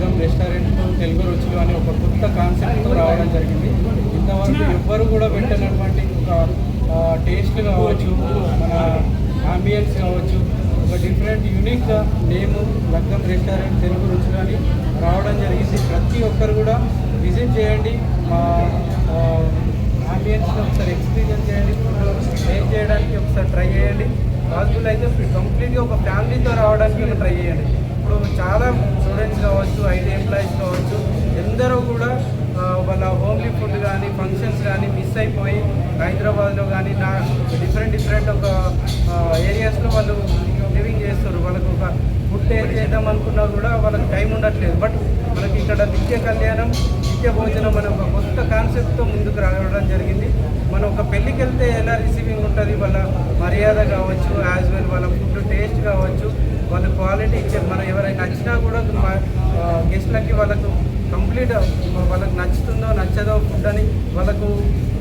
లగ్గం రెస్టారెంట్ తెలుగు రుచులు అని ఒక కొత్త కాన్సెప్ట్తో రావడం జరిగింది. ఇంతవరకు ఎవ్వరు కూడా పెట్టినటువంటి ఒక టేస్ట్ కావచ్చు, మన ఆంబియన్స్ కావచ్చు, ఒక డిఫరెంట్ యూనిక్ నేము లగ్గం రెస్టారెంట్ తెలుగు రుచులు అని రావడం జరిగింది. ప్రతి ఒక్కరు కూడా విజిట్ చేయండి, మా ఆంబియన్స్ని ఒకసారి ఎక్స్పీరియన్స్ చేయండి, టేస్ట్ చేయడానికి ఒకసారి ట్రై చేయండి. పాసిబుల్ అయితే కంప్లీట్గా ఒక ఫ్యామిలీతో రావడానికి ట్రై చేయండి. ఇప్పుడు చాలా స్టూడెంట్స్ కావచ్చు, ఐటీ ఎంప్లాయీస్ కావచ్చు, ఎందరో కూడా వాళ్ళ హోమ్లీ ఫుడ్ కానీ ఫంక్షన్స్ కానీ మిస్ అయిపోయి హైదరాబాద్లో కానీ డిఫరెంట్ ఒక ఏరియాస్లో వాళ్ళు లివింగ్ చేస్తారు. వాళ్ళకు ఒక ఫుడ్ టేస్ట్ చేద్దాం అనుకున్నా కూడా వాళ్ళకి టైం ఉండట్లేదు. బట్ మనకి ఇక్కడ నిత్య కళ్యాణం, నిత్య భోజనం అనే ఒక కొత్త కాన్సెప్ట్తో ముందుకు రావడం జరిగింది. మనం ఒక పెళ్ళికి వెళ్తే ఎలా రిసీవింగ్ ఉంటుంది, వాళ్ళ మర్యాద కావచ్చు, యాజ్ వెల్ వాళ్ళ ఫుడ్ టేస్ట్ కావచ్చు, వాళ్ళ క్వాలిటీ ఇచ్చారు. మనం ఎవరైనా నచ్చినా కూడా గెస్ట్లకి వాళ్ళకు కంప్లీట్ వాళ్ళకి నచ్చుతుందో నచ్చదో ఫుడ్ అని వాళ్ళకు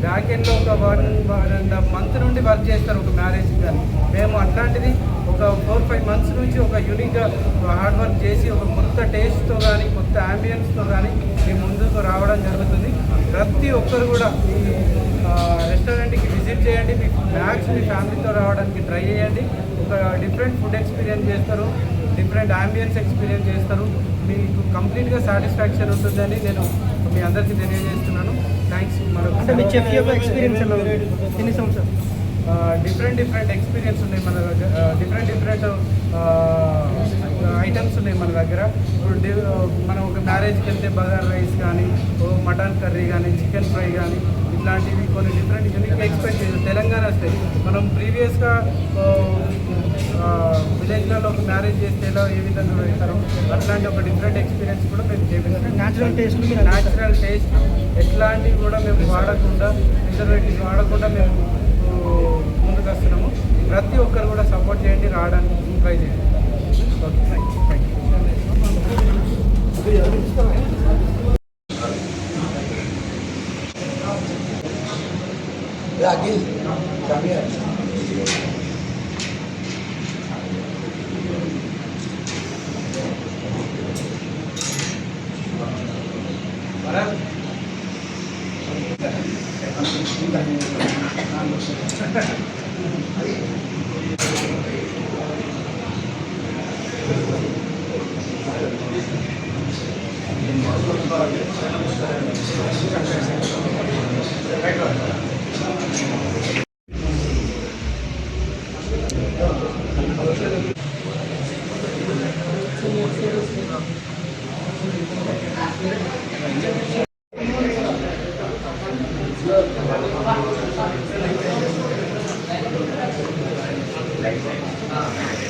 బ్యాక్ ఎండ్లో ఒక 1.5 మంత్ నుండి వర్క్ చేస్తారు ఒక మ్యారేజ్ కానీ. మేము అట్లాంటిది ఒక 4-5 మంత్స్ నుంచి ఒక యూనిక్గా హార్డ్ వర్క్ చేసి ఒక కొత్త టేస్ట్తో కానీ కొత్త యాంబియన్స్తో కానీ మీ ముందుకు రావడం జరుగుతుంది. ప్రతి ఒక్కరు కూడా ఈ రెస్టారెంట్కి విజిట్ చేయండి, మీ ఫ్యామిలీతో రావడానికి ట్రై చేయండి. ఒక డిఫరెంట్ ఫుడ్ ఎక్స్పీరియన్స్ చేస్తారు, డిఫరెంట్ యాంబియన్స్ ఎక్స్పీరియన్స్ చేస్తారు. మీకు కంప్లీట్గా సాటిస్ఫాక్షన్ ఉంటుందని నేను మీ అందరికీ తెలియజేస్తున్నాను. థ్యాంక్స్. అంటే చెఫ్ యొక్క ఎక్స్పీరియన్స్ ఎన్ని సంవత్సరాలు? డిఫరెంట్ ఎక్స్పీరియన్స్ ఉన్నాయి మన దగ్గర. డిఫరెంట్ ఐటమ్స్ ఉన్నాయి మన దగ్గర. ఇప్పుడు మనం ఒక మ్యారేజ్కి వెళ్తే బగార్ రైస్ కానీ, మటన్ కర్రీ కానీ, చికెన్ ఫ్రై కానీ, ఇట్లాంటివి కొన్ని డిఫరెంట్ యూనిక్ ఎక్స్పెక్ట్ చేస్తాం. తెలంగాణ స్టైల్ మనం ప్రీవియస్గా విలేజ్లలో ఒక మ్యారేజ్ చేస్తే ఎలా ఏ విధంగా పెడతారో అట్లాంటి ఒక డిఫరెంట్ ఎక్స్పీరియన్స్ కూడా మేము చేపిస్తాం. న్యాచురల్ టేస్ట్ ఎట్లాంటివి కూడా మేము వాడకుండా, ప్రిజర్వేటివ్స్ వాడకుండా మేము ముందుకు వస్తున్నాము. ప్రతి ఒక్కరు కూడా సపోర్ట్ చేయండి, రావడానికి ట్రై చేయండి. Okay, thank you.